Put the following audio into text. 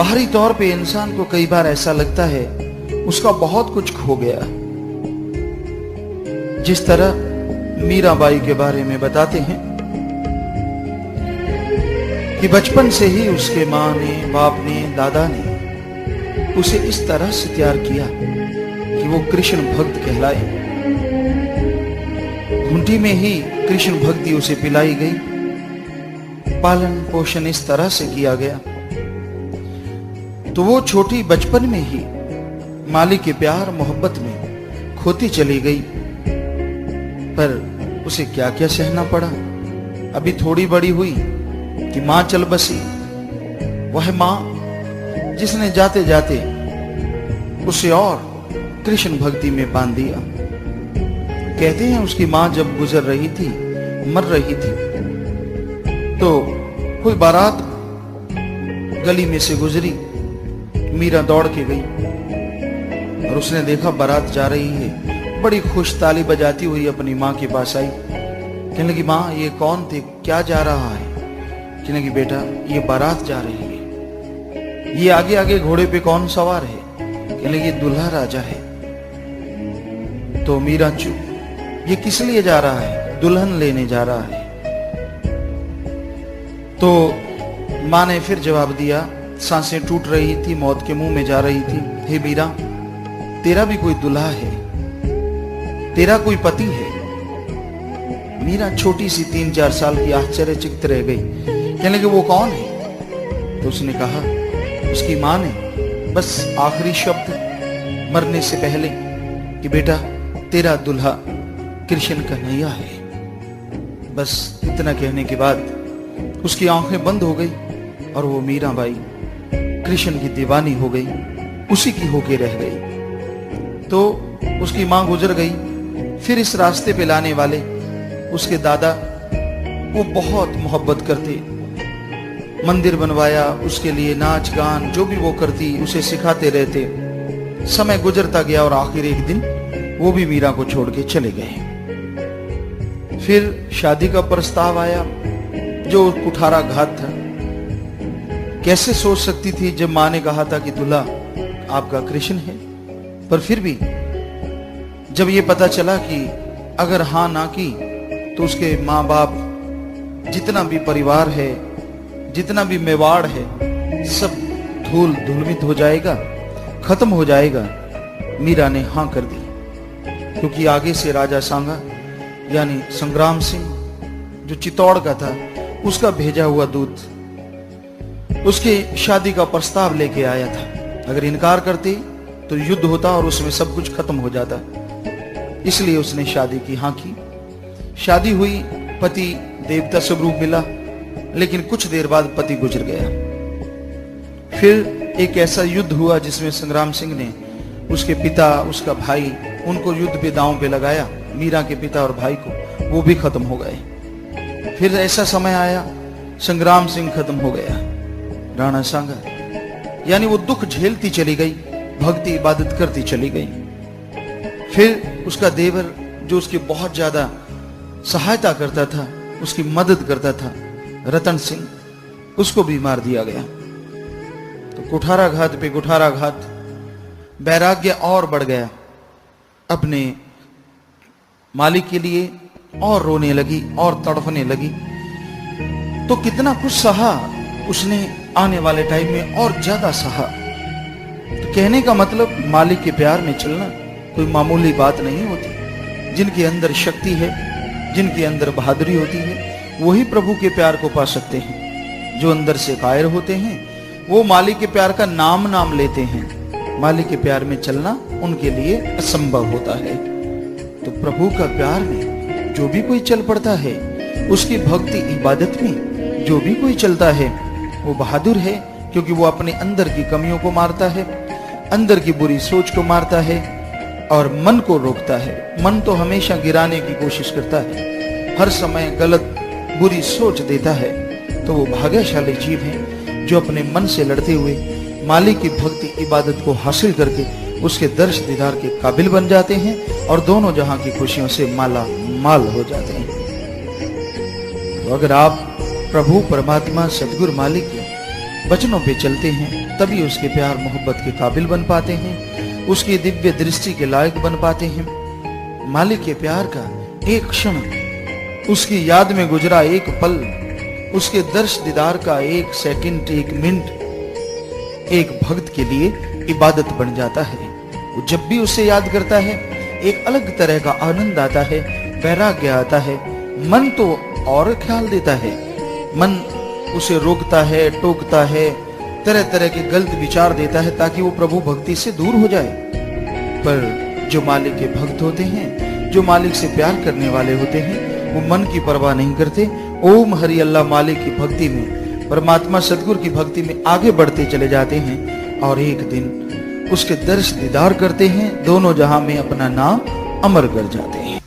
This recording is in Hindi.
बाहरी तौर पे इंसान को कई बार ऐसा लगता है उसका बहुत कुछ खो गया। जिस तरह मीराबाई के बारे में बताते हैं कि बचपन से ही उसके माँ ने, बाप ने, दादा ने उसे इस तरह से तैयार किया कि वो कृष्ण भक्त कहलाए। घुंटी में ही कृष्ण भक्ति उसे पिलाई गई, पालन पोषण इस तरह से किया गया, तो वो छोटी बचपन में ही मालिक के प्यार मोहब्बत में खोती चली गई। पर उसे क्या क्या सहना पड़ा। अभी थोड़ी बड़ी हुई कि मां चल बसी, वह मां जिसने जाते जाते उसे और कृष्ण भक्ति में बांध दिया। कहते हैं उसकी मां जब गुजर रही थी, मर रही थी, तो कोई बारात गली में से गुजरी। मीरा दौड़ के गई और उसने देखा बारात जा रही है। बड़ी खुश ताली बजाती हुई अपनी माँ के पास आई। कहने लगी, माँ ये कौन थे, क्या जा रहा है? कहने लगी, बेटा ये बारात जा रही है। ये आगे आगे घोड़े पे कौन सवार है? कहने लगी, दूल्हा राजा है। तो मीरा चुप। ये किस लिए जा रहा है? दुल्हन लेने जा रहा है। तो माँ ने फिर जवाब दिया, सांसें टूट रही थी, मौत के मुंह में जा रही थी। हे मीरा, तेरा भी कोई दूल्हा है, तेरा कोई पति है। मीरा छोटी सी 3-4 साल की आश्चर्यचकित रह गई। कहने लगी, वो कौन है? तो उसने कहा, उसकी मां ने बस आखिरी शब्द मरने से पहले कि बेटा तेरा दूल्हा कृष्ण कन्हैया है। बस इतना कहने के बाद उसकी आंखें बंद हो गई और वो मीराबाई कृष्ण की दीवानी हो गई, उसी की होके रह गई। तो उसकी मां गुजर गई। फिर इस रास्ते पे लाने वाले उसके दादा, वो बहुत मोहब्बत करते, मंदिर बनवाया उसके लिए, नाच गान जो भी वो करती उसे सिखाते रहते। समय गुजरता गया और आखिर एक दिन वो भी मीरा को छोड़ के चले गए। फिर शादी का प्रस्ताव आया, जो कुठारा घात था। कैसे सोच सकती थी जब मां ने कहा था कि दूल्हा आपका कृष्ण है। पर फिर भी जब ये पता चला कि अगर हां ना की तो उसके माँ बाप, जितना भी परिवार है, जितना भी मेवाड़ है, सब धूल धूलमित हो जाएगा, खत्म हो जाएगा। मीरा ने हां कर दी, क्योंकि आगे से राजा सांगा यानी संग्राम सिंह जो चित्तौड़ का था, उसका भेजा हुआ दूत उसके शादी का प्रस्ताव लेके आया था। अगर इनकार करती तो युद्ध होता और उसमें सब कुछ खत्म हो जाता। इसलिए उसने शादी की हाँ की। शादी हुई, पति देवता स्वरूप मिला, लेकिन कुछ देर बाद पति गुजर गया। फिर एक ऐसा युद्ध हुआ जिसमें संग्राम सिंह ने उसके पिता, उसका भाई, उनको युद्ध पे दांव पे लगाया। मीरा के पिता और भाई को, वो भी खत्म हो गए। फिर ऐसा समय आया, संग्राम सिंह खत्म हो गया, राणा सांगा, यानी वो दुख झेलती चली गई, भक्ति इबादत करती चली गई। फिर उसका देवर जो उसकी बहुत ज्यादा सहायता करता था, उसकी मदद करता था, रतन सिंह, उसको भी मार दिया गया। तो कुठाराघात पे कुठाराघात, वैराग्य और बढ़ गया। अपने मालिक के लिए और रोने लगी और तड़फने लगी। तो कितना कुछ सहा उसने, आने वाले टाइम में और ज्यादा सहा। तो कहने का मतलब, मालिक के प्यार में चलना कोई मामूली बात नहीं होती। जिनके अंदर शक्ति है, जिनके अंदर बहादुरी होती है, वही प्रभु के प्यार को पा सकते हैं। जो अंदर से कायर होते हैं, वो मालिक के प्यार का नाम लेते हैं। मालिक के प्यार में चलना उनके लिए असंभव होता है। तो प्रभु का प्यार में जो भी कोई चल पड़ता है, उसकी भक्ति इबादत में जो भी कोई चलता है, वो बहादुर है, क्योंकि वो अपने अंदर की कमियों को मारता है, अंदर की बुरी सोच को मारता है और मन को रोकता है। मन तो हमेशा गिराने की कोशिश करता है, हर समय गलत बुरी सोच देता है। तो वो भाग्यशाली जीव है जो अपने मन से लड़ते हुए मालिक की भक्ति इबादत को हासिल करके उसके दर्श दीदार के काबिल बन जाते हैं और दोनों जहां की खुशियों से माला माल हो जाते हैं। तो अगर आप प्रभु परमात्मा सदगुरु मालिक की वचनों पे चलते हैं, तभी उसके प्यार मोहब्बत के काबिल बन पाते हैं, उसकी दिव्य दृष्टि के लायक बन पाते हैं। मालिक के प्यार का एक क्षण, उसकी याद में गुजरा एक पल, उसके दर्श दीदार का एक सेकंड, एक मिनट, एक भक्त के लिए इबादत बन जाता है। वो जब भी उसे याद करता है, एक अलग तरह का आनंद आता है, वैराग्य आता है। मन तो और ख्याल देता है, मन उसे रोकता है, टोकता है, तरह तरह के गलत विचार देता है ताकि वो प्रभु भक्ति से दूर हो जाए। पर जो मालिक के भक्त होते हैं, जो मालिक से प्यार करने वाले होते हैं, वो मन की परवाह नहीं करते। ओम हरि अल्लाह मालिक की भक्ति में, परमात्मा सदगुरु की भक्ति में आगे बढ़ते चले जाते हैं और एक दिन उसके दर्श दीदार करते हैं, दोनों जहां में अपना नाम अमर कर जाते हैं।